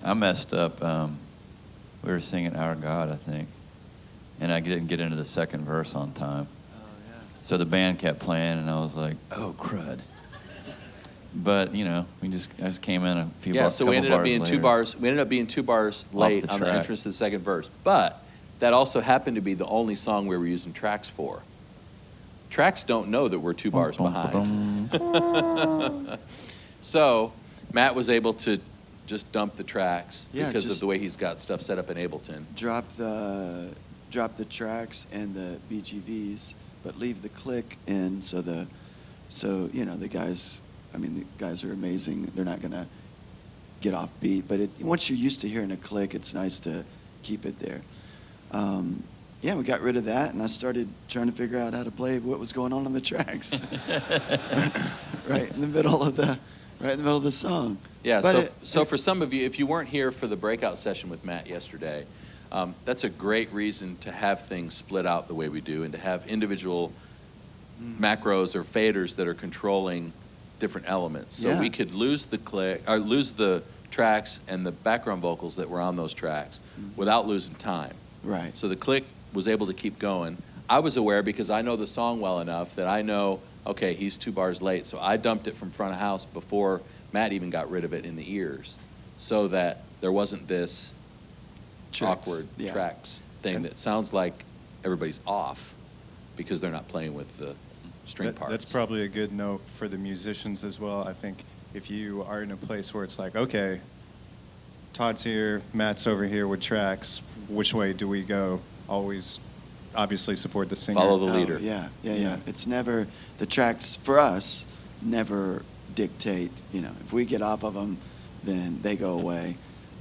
I messed up. We were singing Our God, I think, and I didn't get into the second verse on time. Oh, yeah. So the band kept playing, and I was like, "Oh crud!" But I just came in a few. Yeah, so we ended up being later. 2 bars. We ended up being 2 bars late on the entrance to the second verse. But that also happened to be the only song we were using tracks for. Tracks don't know that we're 2 bars behind. So Matt was able to just dump the tracks because of the way he's got stuff set up in Ableton. Drop the tracks and the BGVs, but leave the click in so the guys. I mean, the guys are amazing. They're not gonna get off beat, but once you're used to hearing a click, it's nice to keep it there. We got rid of that, and I started trying to figure out how to play what was going on the tracks, right in the middle of the song. Yeah. So for some of you, if you weren't here for the breakout session with Matt yesterday, that's a great reason to have things split out the way we do, and to have individual macros or faders that are controlling different elements. So we could lose the tracks and the background vocals that were on those tracks without losing time. Right. So the click was able to keep going. I was aware because I know the song well enough that I know, okay, he's 2 bars late. So I dumped it from front of house before Matt even got rid of it in the ears, so that there wasn't this awkward tracks thing that sounds like everybody's off because they're not playing with the string parts. That's probably a good note for the musicians as well. I think if you are in a place where it's like, okay, Todd's here, Matt's over here with tracks, which way do we go? Always obviously support the singer. Follow the leader. Yeah. It's never, the tracks for us never dictate, if we get off of them, then they go away.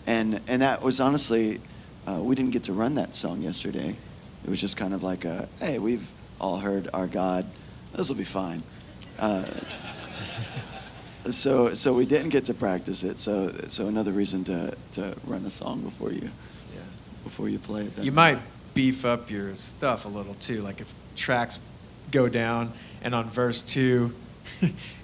And that was honestly, we didn't get to run that song yesterday. It was just kind of like hey, we've all heard Our God. This will be fine. So we didn't get to practice it. So another reason to run a song before you play it. You might beef up your stuff a little too. Like if tracks go down and on verse 2,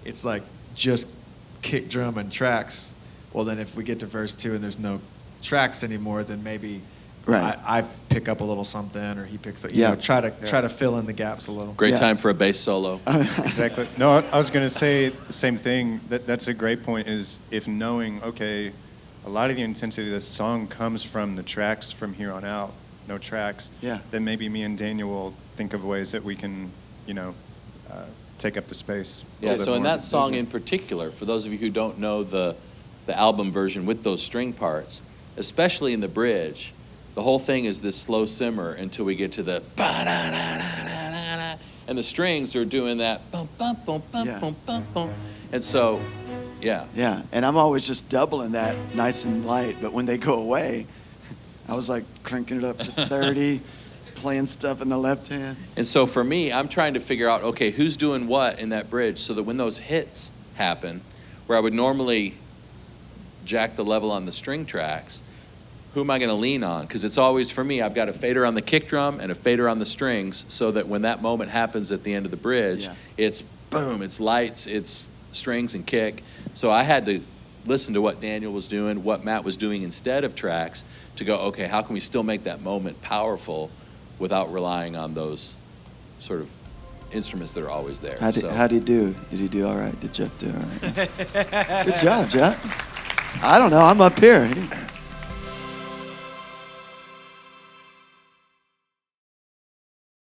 it's like just kick drum and tracks. Well, then if we get to verse 2 and there's no tracks anymore, then maybe I pick up a little something, or he picks up. Try to fill in the gaps a little. Great time for a bass solo. Exactly. No, I was going to say the same thing. That's a great point. Is if knowing, okay, a lot of the intensity of this song comes from the tracks from here on out. No tracks. Yeah. Then maybe me and Daniel will think of ways that we can, take up the space. Yeah. So in that song in particular, for those of you who don't know the album version with those string parts, especially in the bridge, the whole thing is this slow simmer until we get to the ba-da-da-da-da-da-da, and the strings are doing that bum bum bum bum bum bum bum. And so, yeah. Yeah, and I'm always just doubling that nice and light, but when they go away, I was like cranking it up to 30, playing stuff in the left hand. And so for me, I'm trying to figure out, okay, who's doing what in that bridge, so that when those hits happen, where I would normally jack the level on the string tracks, who am I going to lean on? Because it's always, for me, I've got a fader on the kick drum and a fader on the strings, so that when that moment happens at the end of the bridge, it's boom, it's lights, it's strings and kick. So I had to listen to what Daniel was doing, what Matt was doing instead of tracks, to go, okay, how can we still make that moment powerful without relying on those sort of instruments that are always there. How'd he do? Did he do all right? Did Jeff do all right? Good job, Jeff. I don't know. I'm up here.